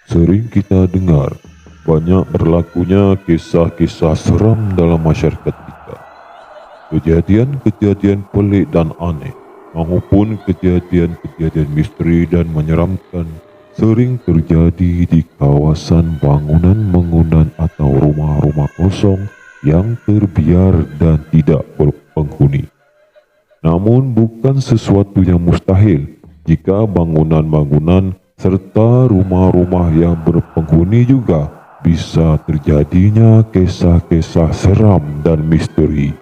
Sering kita dengar banyak berlakunya kisah-kisah seram dalam masyarakat kita. Kejadian-kejadian pelik dan aneh maupun kejadian-kejadian misteri dan menyeramkan sering terjadi di kawasan bangunan-bangunan atau rumah-rumah kosong yang terbiar dan tidak berpenghuni. Namun bukan sesuatu yang mustahil jika bangunan-bangunan serta rumah-rumah yang berpenghuni juga bisa terjadinya kisah-kisah seram dan misteri.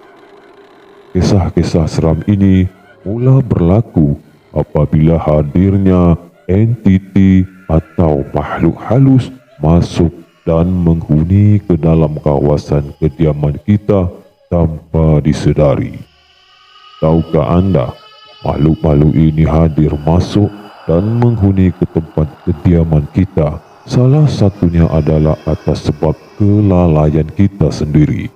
Kisah-kisah seram ini mula berlaku apabila hadirnya entiti atau makhluk halus masuk dan menghuni ke dalam kawasan kediaman kita tanpa disedari. Tahukah anda, makhluk-makhluk ini hadir masuk dan menghuni ke tempat kediaman kita. Salah satunya adalah atas sebab kelalaian kita sendiri.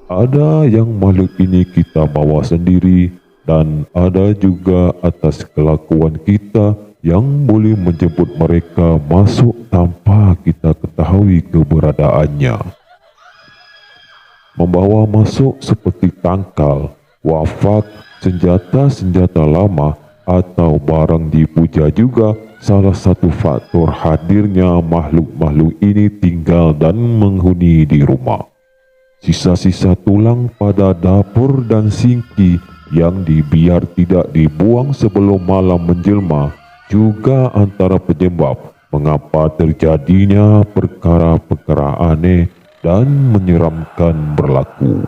Ada yang makhluk ini kita bawa sendiri dan ada juga atas kelakuan kita yang boleh menjemput mereka masuk tanpa kita ketahui keberadaannya. Membawa masuk seperti tangkal, wafat, senjata-senjata lama atau barang dipuja juga salah satu faktor hadirnya makhluk-makhluk ini tinggal dan menghuni di rumah. Sisa-sisa tulang pada dapur dan sinki yang dibiar tidak dibuang sebelum malam menjelma juga antara penyebab mengapa terjadinya perkara-perkara aneh dan menyeramkan berlaku.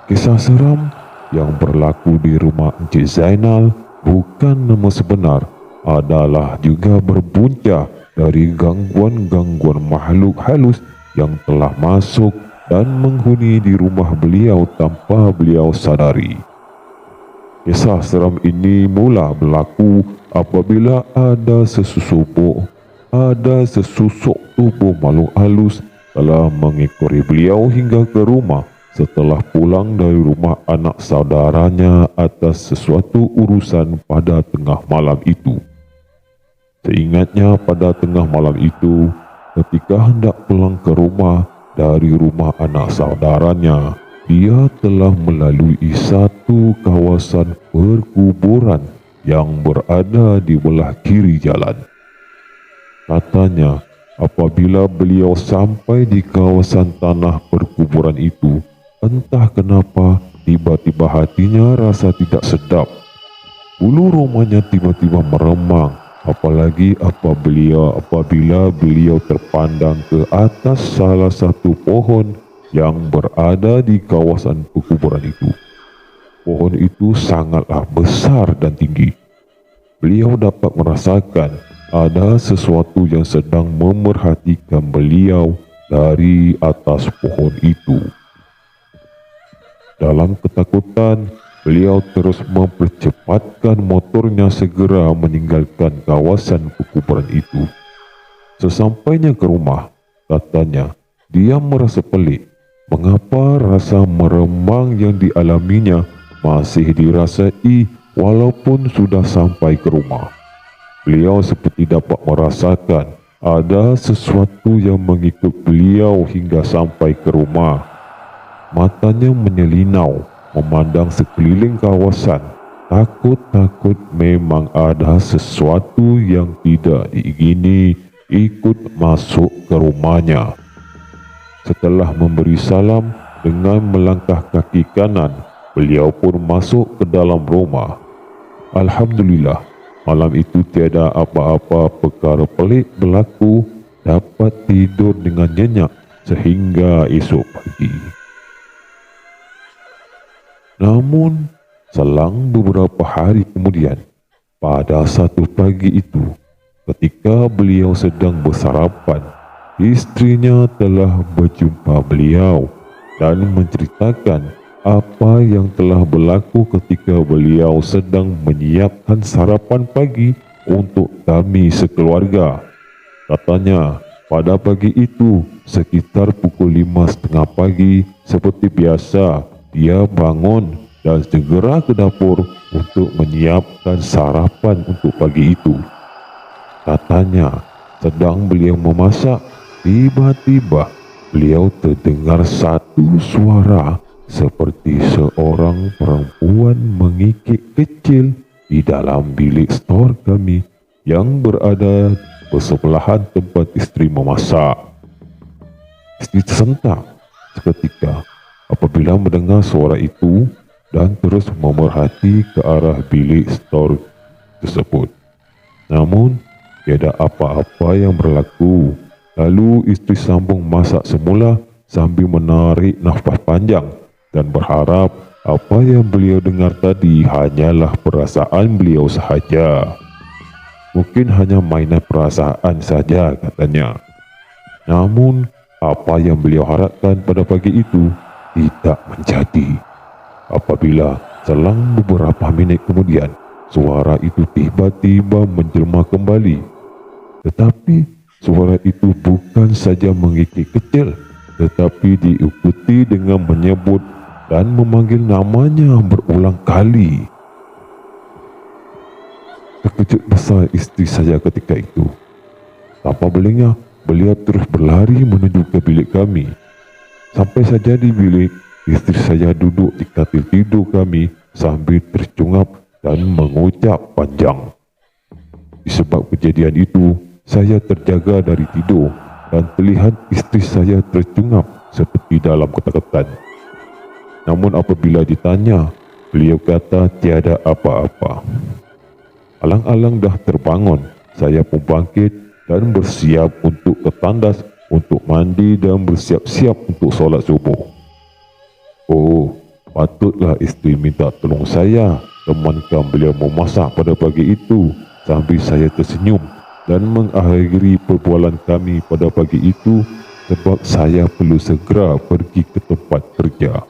Kisah seram yang berlaku di rumah Encik Zainal bukan nama sebenar, adalah juga berpunca dari gangguan-gangguan makhluk halus yang telah masuk dan menghuni di rumah beliau tanpa beliau sadari. Kisah seram ini mula berlaku apabila ada sesusuk tubuh makhluk halus telah mengikori beliau hingga ke rumah setelah pulang dari rumah anak saudaranya atas sesuatu urusan pada tengah malam itu. Seingatnya pada tengah malam itu, ketika hendak pulang ke rumah dari rumah anak saudaranya, dia telah melalui satu kawasan perkuburan yang berada di belah kiri jalan. Katanya, apabila beliau sampai di kawasan tanah perkuburan itu, entah kenapa tiba-tiba hatinya rasa tidak sedap. Bulu romanya tiba-tiba meremang, apalagi apabila beliau terpandang ke atas salah satu pohon yang berada di kawasan perkuburan itu. Pohon itu sangatlah besar dan tinggi. Beliau dapat merasakan ada sesuatu yang sedang memerhatikan beliau dari atas pohon itu. Dalam ketakutan, beliau terus mempercepatkan motornya segera meninggalkan kawasan perkuburan itu. Sesampainya ke rumah, katanya, dia merasa pelik. Mengapa rasa meremang yang dialaminya masih dirasai walaupun sudah sampai ke rumah? Beliau seperti dapat merasakan ada sesuatu yang mengikut beliau hingga sampai ke rumah. Matanya menyelinau, memandang sekeliling kawasan. Takut-takut memang ada sesuatu yang tidak diingini ikut masuk ke rumahnya. Setelah memberi salam dengan melangkah kaki kanan, beliau pun masuk ke dalam rumah. Alhamdulillah, malam itu tiada apa-apa perkara pelik berlaku, dapat tidur dengan nyenyak sehingga esok pagi. Namun, selang beberapa hari kemudian, pada satu pagi itu, ketika beliau sedang bersarapan, istrinya telah berjumpa beliau dan menceritakan apa yang telah berlaku ketika beliau sedang menyiapkan sarapan pagi untuk kami sekeluarga. Katanya, pada pagi itu, sekitar pukul 5:30 pagi, seperti biasa, dia bangun dan segera ke dapur untuk menyiapkan sarapan untuk pagi itu. Katanya, Sedang beliau memasak, tiba-tiba beliau terdengar satu suara seperti seorang perempuan mengikik kecil di dalam bilik stor kami yang berada bersebelahan tempat isteri memasak. Isteri tersentak seketika apabila mendengar suara itu dan terus memerhati ke arah bilik stor tersebut. Namun, tiada apa-apa yang berlaku. Lalu isteri sambung masak semula sambil menarik nafas panjang dan berharap apa yang beliau dengar tadi hanyalah perasaan beliau sahaja. Mungkin hanya mainan perasaan saja, katanya. Namun, apa yang beliau harapkan pada pagi itu tidak menjadi. Apabila selang beberapa minit kemudian, suara itu tiba-tiba menjelma kembali. Tetapi suara itu bukan saja mengikik kecil, tetapi diikuti dengan menyebut dan memanggil namanya berulang kali. Terkejut besar isteri saya ketika itu. Tanpa berlengah, beliau terus berlari menuju ke bilik kami. Sampai saja di bilik, isteri saya duduk di katil tidur kami sambil tercungap dan mengucap panjang. Disebab kejadian itu, saya terjaga dari tidur dan terlihat isteri saya tercungap seperti dalam ketakutan. Namun apabila ditanya, beliau kata tiada apa-apa. Alang-alang dah terbangun, saya pun bangkit dan bersiap untuk ke tandas untuk mandi dan bersiap-siap untuk solat subuh. Oh, patutlah isteri minta tolong saya temankan beliau memasak pada pagi itu, sambil saya tersenyum dan mengakhiri perbualan kami pada pagi itu sebab saya perlu segera pergi ke tempat kerja.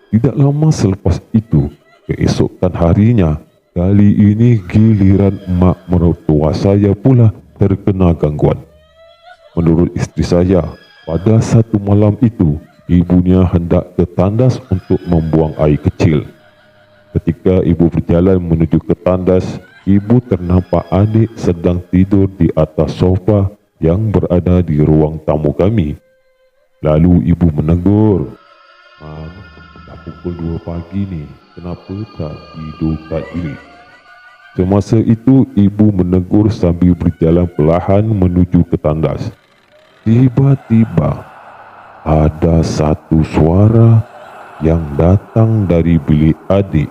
Tidak lama selepas itu, keesokan harinya, kali ini giliran mak mertua saya pula terkena gangguan. Menurut isteri saya, pada satu malam itu, ibunya hendak ke tandas untuk membuang air kecil. Ketika ibu berjalan menuju ke tandas, ibu ternampak adik sedang tidur di atas sofa yang berada di ruang tamu kami. Lalu ibu menegur, "Man, dah pukul 2 pagi ni, kenapa tak tidur kat bilik?" Semasa itu, ibu menegur sambil berjalan perlahan menuju ke tandas. Tiba-tiba, ada satu suara yang datang dari bilik adik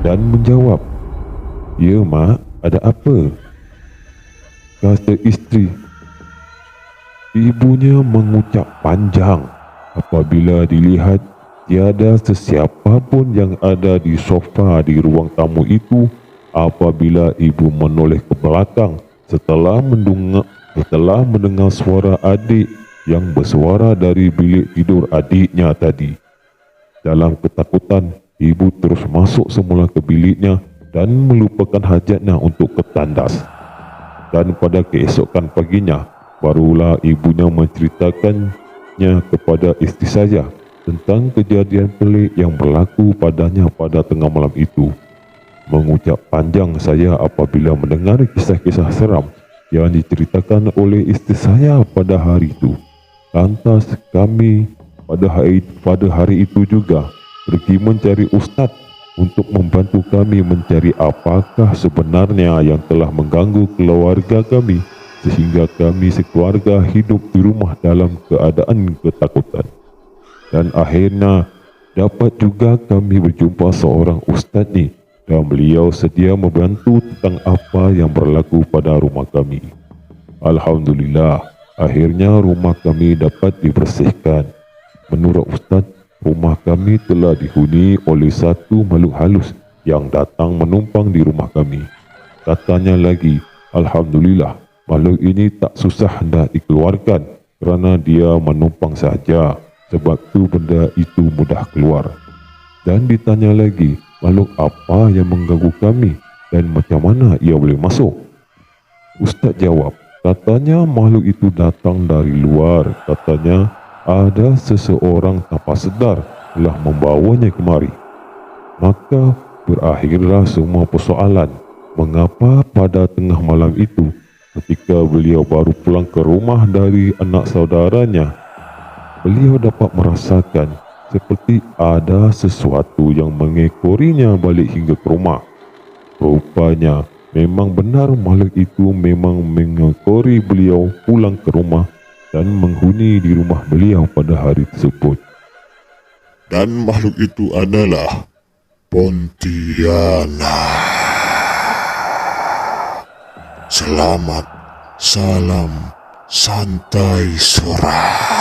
dan menjawab, "Ya mak, ada apa?" kata isteri. Ibunya mengucap panjang apabila dilihat tiada sesiapa pun yang ada di sofa di ruang tamu itu. Apabila ibu menoleh ke belakang setelah mendengar suara adik yang bersuara dari bilik tidur adiknya tadi. Dalam ketakutan, ibu terus masuk semula ke biliknya dan melupakan hajatnya untuk ke tandas. Dan pada keesokan paginya, barulah ibunya menceritakannya kepada isteri saya tentang kejadian pelik yang berlaku padanya pada tengah malam itu. Mengucap panjang saya apabila mendengar kisah-kisah seram yang diceritakan oleh isteri saya pada hari itu. Lantas kami pada hari itu juga pergi mencari ustaz untuk membantu kami mencari apakah sebenarnya yang telah mengganggu keluarga kami sehingga kami sekeluarga hidup di rumah dalam keadaan ketakutan. Dan akhirnya dapat juga kami berjumpa seorang ustaz ni dan beliau sedia membantu tentang apa yang berlaku pada rumah kami. Alhamdulillah, akhirnya rumah kami dapat dibersihkan. Menurut ustaz, rumah kami telah dihuni oleh satu makhluk halus yang datang menumpang di rumah kami. Katanya lagi, Alhamdulillah, makhluk ini tak susah hendak dikeluarkan kerana dia menumpang saja, sebab tu benda itu mudah keluar. Dan ditanya lagi, makhluk apa yang mengganggu kami dan macam mana ia boleh masuk? Ustaz jawab, katanya makhluk itu datang dari luar. Katanya ada seseorang tanpa sedar telah membawanya kemari. Maka berakhirlah semua persoalan. mengapa pada tengah malam itu, ketika beliau baru pulang ke rumah dari anak saudaranya, beliau dapat merasakan seperti ada sesuatu yang mengekorinya balik hingga ke rumah. Rupanya memang benar makhluk itu memang mengekori beliau pulang ke rumah dan menghuni di rumah beliau pada hari tersebut. Dan makhluk itu adalah Pontianak. Selamat, salam, santai sora.